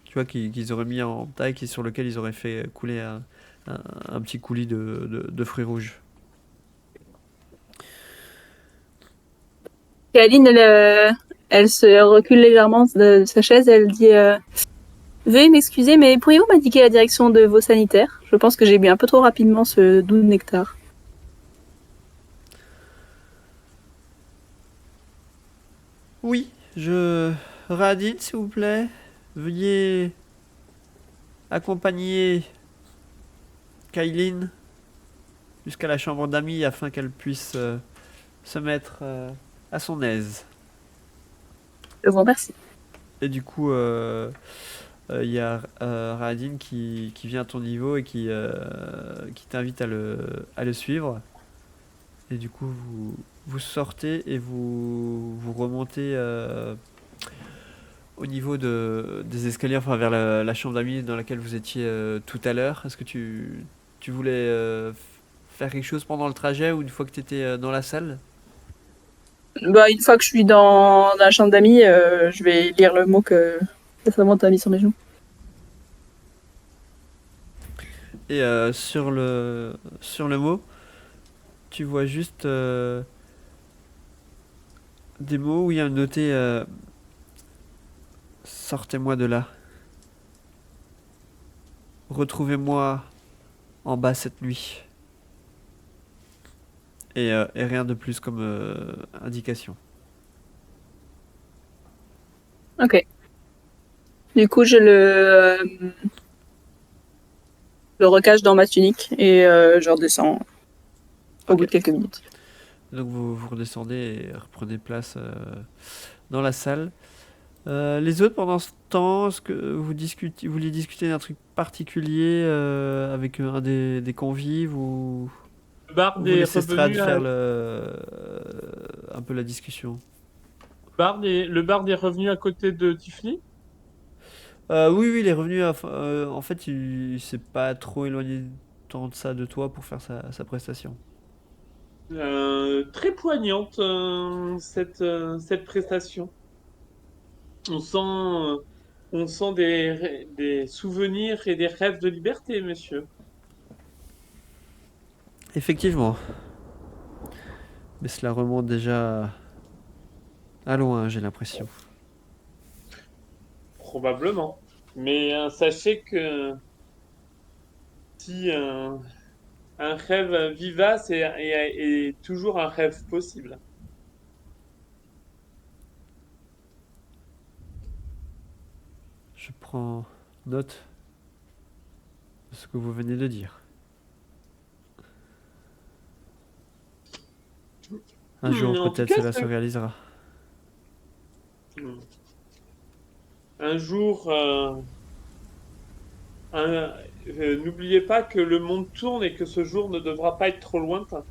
Tu vois, qu'ils auraient mis en taille et sur lequel ils auraient fait couler un petit coulis de fruits rouges. Et Aline, elle se recule légèrement de sa chaise. Elle dit veuillez m'excuser, mais pourriez-vous m'indiquer la direction de vos sanitaires? Je pense que j'ai bu un peu trop rapidement ce doux nectar. Oui, Radine, s'il vous plaît, veuillez accompagner Kailin jusqu'à la chambre d'amis afin qu'elle puisse se mettre à son aise. Je vous remercie. Et du coup, il y a Radine qui vient à ton niveau et qui t'invite à le suivre. Et du coup, vous sortez et vous remontez au niveau des escaliers, enfin vers la chambre d'amis dans laquelle vous étiez tout à l'heure. Est-ce que tu voulais faire quelque chose pendant le trajet ou une fois que tu étais dans la salle? Bah, une fois que je suis dans la chambre d'amis, je vais lire le mot que Samantha a mis sur mes joues. Et sur le mot, tu vois juste des mots où il y a noté sortez-moi de là. Retrouvez-moi en bas cette nuit. Et rien de plus comme indication. Ok. Du coup, le recache dans ma tunique et je redescends au bout Ok. de quelques minutes. Donc vous redescendez et reprenez place dans la salle. Les autres, pendant ce temps, est-ce que vous vouliez discuter d'un truc particulier avec un des convives ou Le barde vous est laissez Strad revenu faire un peu la discussion? le barde est revenu à côté de Tiffany. Oui, il est revenu. En fait, il s'est pas trop éloigné tant de ça de toi pour faire sa prestation. Très poignante cette prestation. On sent, on sent des souvenirs et des rêves de liberté, monsieur. Effectivement. Mais cela remonte déjà à loin, j'ai l'impression. Probablement. Mais sachez que si un rêve vivace est toujours un rêve possible. Je prends note de ce que vous venez de dire. Un jour, En tout peut-être, cas, cela se réalisera. un jour, n'oubliez pas que le monde tourne et que ce jour ne devra pas être trop lointain.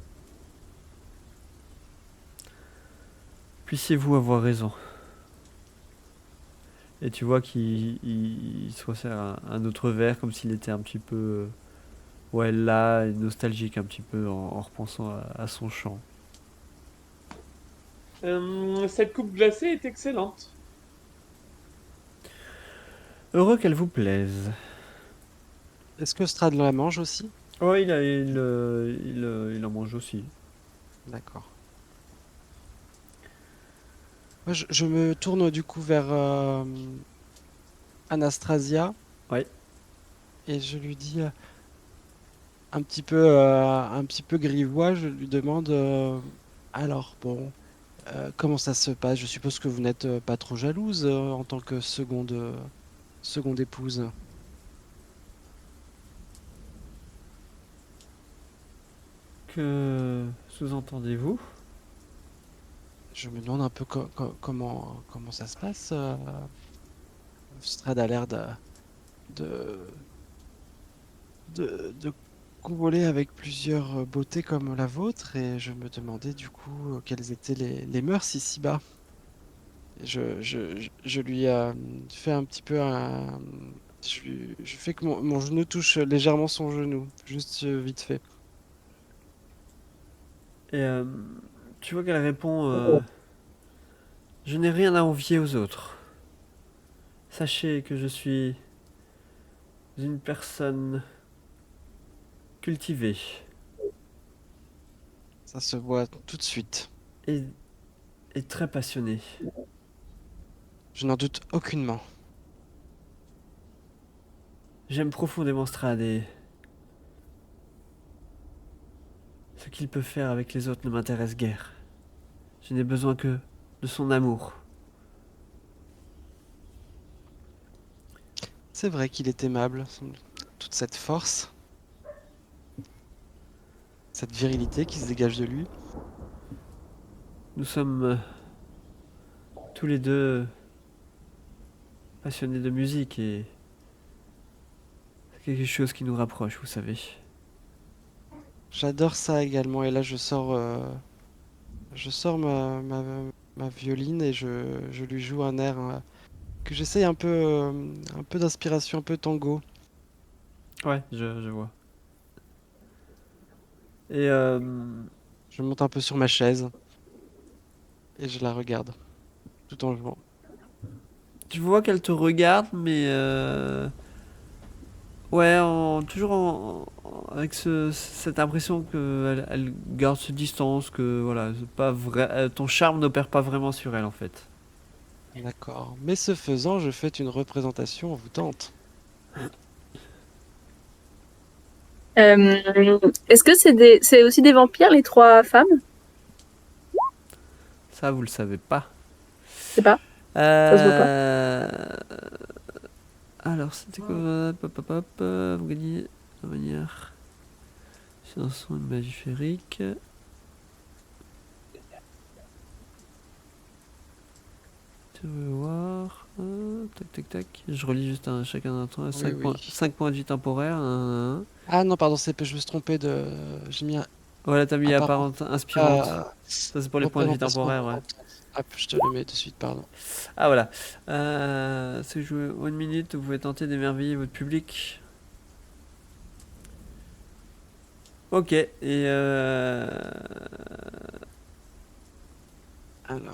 Puissiez-vous avoir raison. Et tu vois qu'il se resserre un autre verre comme s'il était un petit peu ouais, là, et nostalgique un petit peu en repensant à son chant. Cette coupe glacée est excellente. Heureux qu'elle vous plaise. Est-ce que Strad la mange aussi? Ouais, il en mange aussi. D'accord. Moi, je me tourne du coup vers Anastasia Ouais. et je lui dis un petit peu grivois, je lui demande alors bon, comment ça se passe? Je suppose que vous n'êtes pas trop jalouse en tant que seconde épouse. Que sous-entendez-vous? Je me demande un peu comment ça se passe. Strad a l'air de, de convoler avec plusieurs beautés comme la vôtre et je me demandais du coup quelles étaient les mœurs ici-bas. Je lui fais un petit peu un... je fais que mon genou touche légèrement son genou, juste vite fait. Et tu vois qu'elle répond je n'ai rien à envier aux autres. Sachez que je suis une personne cultivée Ça se voit tout de suite. et, et très passionnée. Je n'en doute aucunement. J'aime profondément Strad et ce qu'il peut faire avec les autres ne m'intéresse guère. Je n'ai besoin que de son amour. C'est vrai qu'il est aimable. Toute cette force, cette virilité qui se dégage de lui. Nous sommes tous les deux passionnés de musique et c'est quelque chose qui nous rapproche, vous savez. J'adore ça également. Et là, je sors ma violine et je lui joue un air que j'essaye un peu d'inspiration, un peu tango. Ouais, je vois. Et Je monte un peu sur ma chaise et je la regarde tout en jouant. tu vois qu'elle te regarde, mais ouais, avec cette impression elle garde ce distance, que voilà, c'est pas vrai, ton charme n'opère pas vraiment sur elle en fait. D'accord. Mais ce faisant, je fais une représentation envoûtante. Est-ce que c'est aussi des vampires, les trois femmes? Ça, vous le savez pas. Je sais pas, ça se voit pas. Euh... Alors, c'était quoi? Hop, hop, hop, vous gagnez de manière. C'est un son de magie féerique. Tu veux voir. Tac, tac, tac. Je relis juste chacun d'un temps. 5 Oui, points, oui. 5 points de vie temporaire. Ah non, pardon, je me suis trompé de. J'ai mis Voilà, t'as mis apparent. apparente inspirante. Euh, Ça, c'est pour les points de vie représentation temporaires, ouais. envoûtante. Hop, je te le mets de suite, pardon. Ah, voilà. Si vous jouez 1 minute, vous pouvez tenter d'émerveiller votre public. Ok, et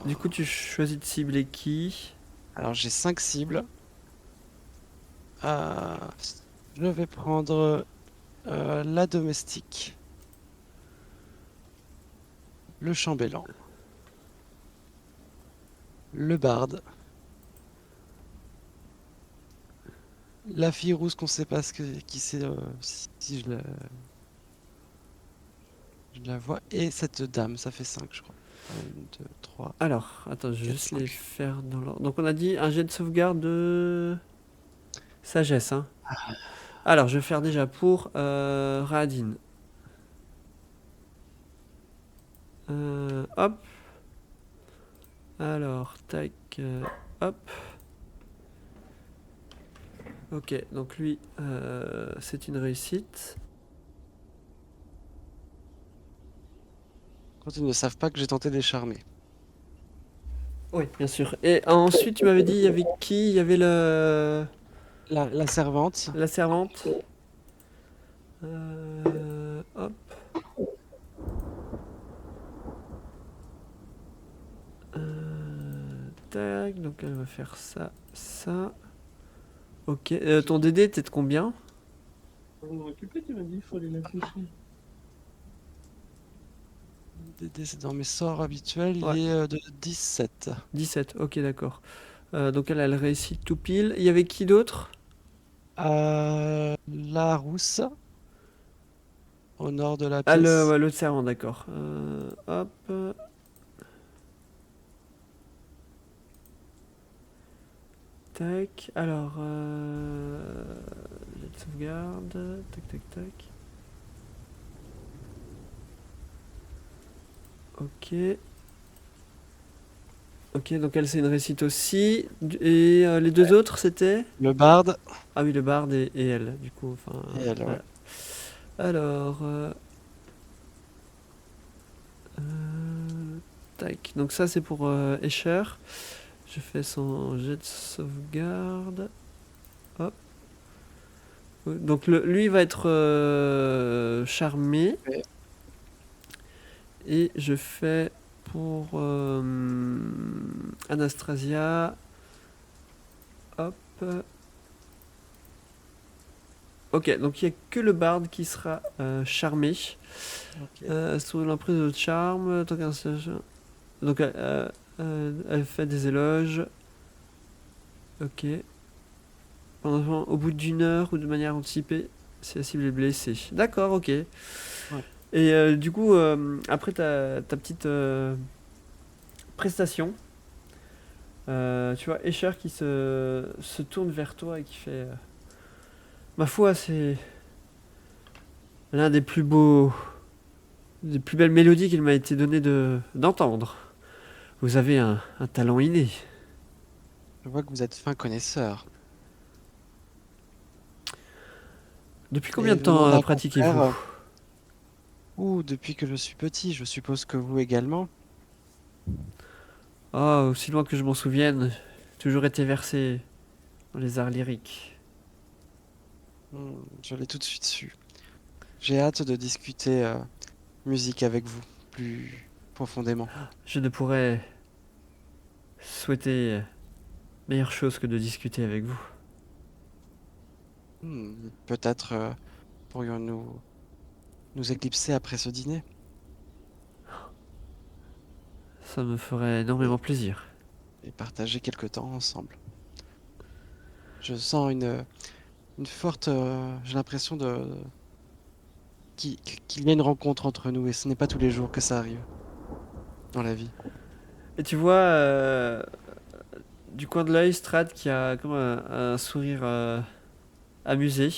du coup, tu choisis de cibler qui? Alors j'ai 5 cibles. Euh, je vais prendre la domestique, le chambellan, le barde, la fille rousse qu'on sait pas qui c'est, si je la vois, et cette dame, ça fait 5 je crois. 1, 2, 3, Alors, attends, je vais 4, juste les 5. faire dans l'ordre. Donc, on a dit un jet de sauvegarde de sagesse, hein. Alors, je vais faire déjà pour Radin. Hop. Alors, tac, hop. Ok, donc lui, c'est une réussite. Quand ils ne savent pas que j'ai tenté de les charmer. Oui, bien sûr. Et ensuite, tu m'avais dit, il y avait qui? Il y avait La servante, la servante. Hop. Tac, donc elle va faire ça, ça. Ok, ton DD était de combien? On récupère, tu m'as dit, il faut aller la coucher. DD, c'est dans mes sorts habituels, il Ouais. est de 17. 17, ok, d'accord. Donc elle réussit tout pile. Il y avait qui d'autre? La rousse, au nord de la Ah, pièce. ouais, l'autre servant, d'accord. Hop. Tac. Alors, jet de sauvegarde. Tac, tac, tac. Ok. Ok, donc elle, c'est une réussite aussi. Et les deux autres, c'était? Le barde, Ah oui, le barde et elle, du coup. Enfin, et elle, ouais. voilà. Alors, tac. Donc ça, c'est pour Escher. Je fais son jet de sauvegarde. Hop. Donc lui, il va être charmé. Ouais. Et je fais pour Anastasia. Hop. Ok, donc il n'y a que le barde qui sera charmé. Ok. Sous l'emprise de votre charme. Donc elle fait des éloges. Ok. Au bout d'une heure ou de manière anticipée, si la cible est blessée. D'accord, ok. Et du coup, après ta petite prestation, tu vois Escher qui se tourne vers toi et qui fait ma foi, c'est l'un des plus belles mélodies qu'il m'a été donné d'entendre. Vous avez un talent inné. Je vois que vous êtes fin connaisseur. Depuis combien Et de venant temps d'un pratiquez-vous? confrère, ou depuis que je suis petit, je suppose que vous également. Oh, aussi loin que je m'en souvienne, j'ai toujours été versé dans les arts lyriques. Je l'ai tout de suite su. J'ai hâte de discuter musique avec vous plus profondément. Je ne pourrais souhaiter meilleure chose que de discuter avec vous. Peut-être pourrions-nous nous éclipser après ce dîner. Ça me ferait énormément plaisir. Et partager quelque temps ensemble. Je sens une forte... j'ai l'impression qu'il y a une rencontre entre nous et ce n'est pas tous les jours que ça arrive dans la vie. Et tu vois, du coin de l'œil, Strad qui a comme un sourire amusé.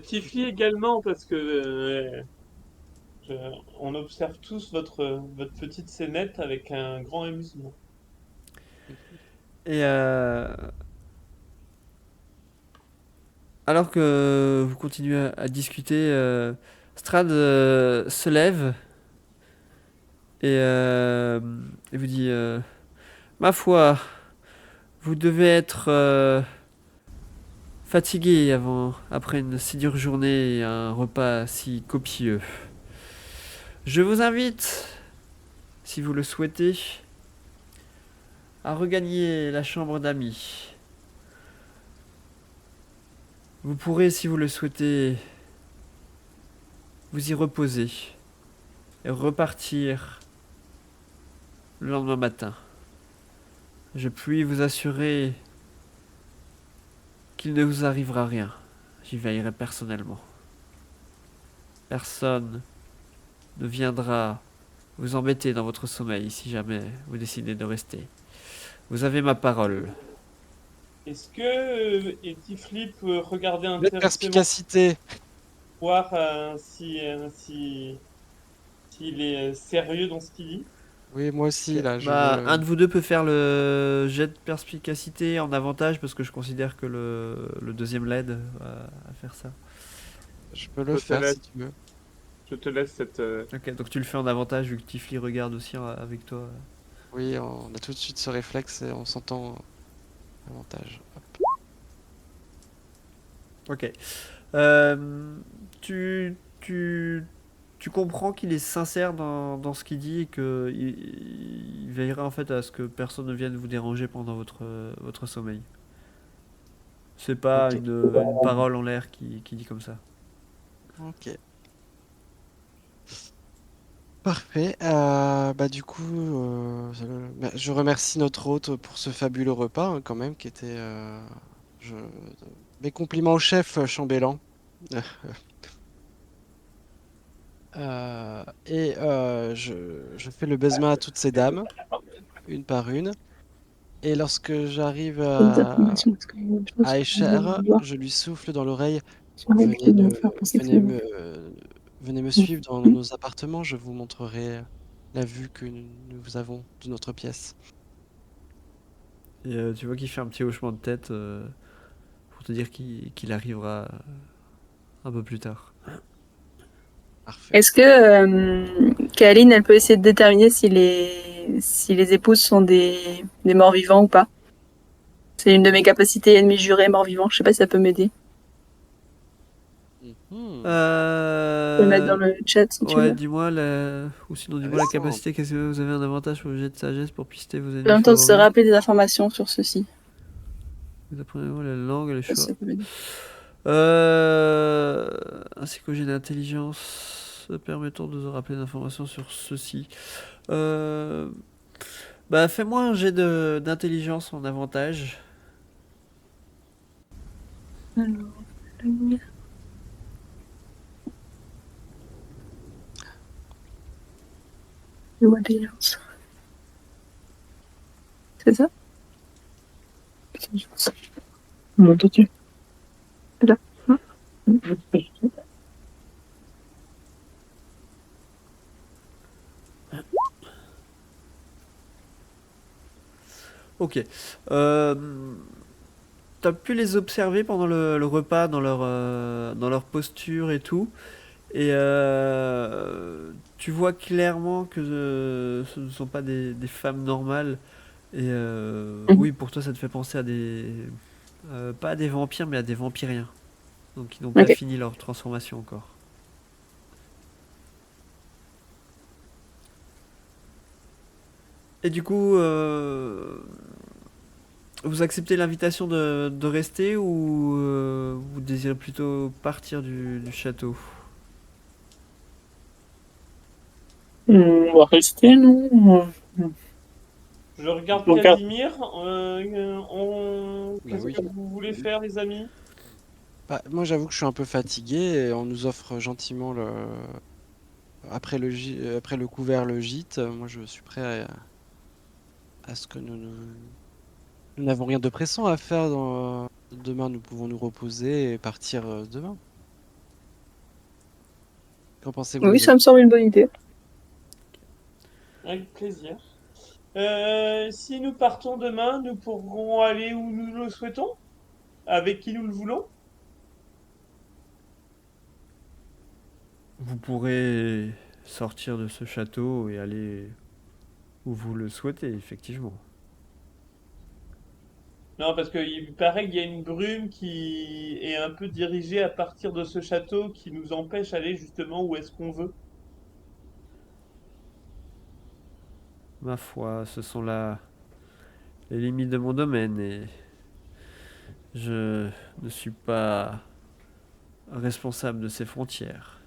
Tifli également, parce que on observe tous votre petite scénette avec un grand amusement. Et alors que vous continuez à discuter, Strad se lève et vous dit ma foi, vous devez être fatigué après une si dure journée et un repas si copieux. Je vous invite, si vous le souhaitez, à regagner la chambre d'amis. Vous pourrez, si vous le souhaitez, vous y reposer et repartir le lendemain matin. Je puis vous assurer qu'il ne vous arrivera rien. J'y veillerai personnellement. Personne ne viendra vous embêter dans votre sommeil si jamais vous décidez de rester. Vous avez ma parole. Est-ce que Tifli peut regarder Votre intensément, perspicacité. voir s'il est sérieux dans ce qu'il dit? Oui, moi aussi, Ok. là, Bah, un de vous deux peut faire le jet de perspicacité en avantage parce que je considère que le deuxième l'aide à faire ça. je peux le Je te faire laisse. si tu veux. Je te laisse cette... Ok, donc tu le fais en avantage vu que Tifli regarde aussi avec toi. Oui, on a tout de suite ce réflexe et on s'entend avantage. Hop. Ok. Tu, tu, tu comprends qu'il est sincère dans ce qu'il dit et qu'il veillera en fait à ce que personne ne vienne vous déranger pendant votre sommeil. C'est pas Ok. une parole en l'air qui dit comme ça. Ok. Parfait. Bah du coup, je remercie notre hôte pour ce fabuleux repas hein, quand même, qui était. Je... Mes compliments au chef chambellan. Je fais le baisement à toutes ces dames, une par une. Et lorsque j'arrive à Escher, je lui souffle dans l'oreille. Venez, venez venez me suivre dans nos appartements, je vous montrerai la vue que nous avons de notre pièce. Et tu vois qu'il fait un petit hochement de tête pour te dire qu'il arrivera un peu plus tard. Parfait. Est-ce que Kaline, elle peut essayer de déterminer si les épouses sont des morts vivants ou pas? C'est une de mes capacités ennemis jurés morts vivants. Je sais pas si ça peut m'aider. Hmm, Je peux le mettre dans le chat si tu Ouais, veux. dis-moi ou sinon dis-moi la intéressant. capacité. Qu'est-ce que vous avez un avantage sur le jet de sagesse pour pister vos En ennemis même temps, de se favoris? rappeler des informations sur ceci. Vous apprenez la langue et le Ça, choix. ça peut m'aider. Ainsi qu'au jet d'intelligence permettant de se rappeler des informations sur ceci. Euh, Bah, fais-moi un jet d'intelligence en avantage. Alors, ou intelligence. C'est ça? Intelligence. M'entends-tu? Là. Ok. Euh, T'as pu les observer pendant le repas dans leur posture et tout. Et tu vois clairement que ce ne sont pas des femmes normales. Et Mhm. oui, pour toi, ça te fait penser à pas à des vampires, mais à des vampiriens. Donc, ils n'ont pas Ok. fini leur transformation encore. Et du coup, vous acceptez l'invitation de rester ou vous désirez plutôt partir du château? On va rester, non? Je regarde On regarde. Casimir. Bah Qu'est-ce oui. que vous voulez faire, les amis? Bah, moi, j'avoue que je suis un peu fatigué et on nous offre gentiment après le couvert, le gîte. Moi, je suis prêt à ce que nous n'avons rien de pressant à faire demain. Nous pouvons nous reposer et partir demain. Qu'en pensez-vous, Oui, les ça me amis? semble une bonne idée. Avec plaisir. Si nous partons demain, nous pourrons aller où nous le souhaitons, avec qui nous le voulons. Vous pourrez sortir de ce château et aller où vous le souhaitez, effectivement. Non, parce qu'il paraît qu'il y a une brume qui est un peu dirigée à partir de ce château qui nous empêche d'aller justement où est-ce qu'on veut. Ma foi, ce sont là les limites de mon domaine et je ne suis pas responsable de ces frontières.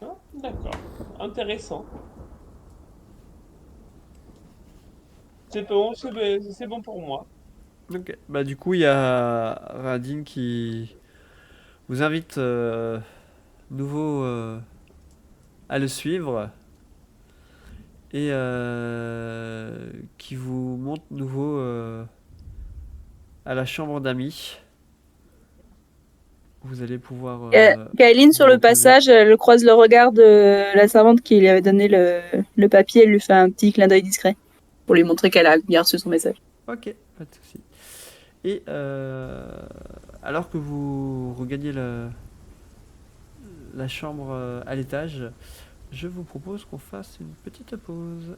Ah, d'accord, intéressant. C'est bon pour moi. Ok. Bah du coup, il y a Radin qui vous invite nouveau à le suivre et qui vous montre nouveau à la chambre d'amis. Vous allez pouvoir Kaeline, sur vous le reposer. passage, elle croise le regard de la servante qui lui avait donné le papier. Elle lui fait un petit clin d'œil discret pour lui montrer qu'elle a bien reçu son message. Ok, pas de souci. Et alors que vous regagnez la chambre à l'étage, je vous propose qu'on fasse une petite pause.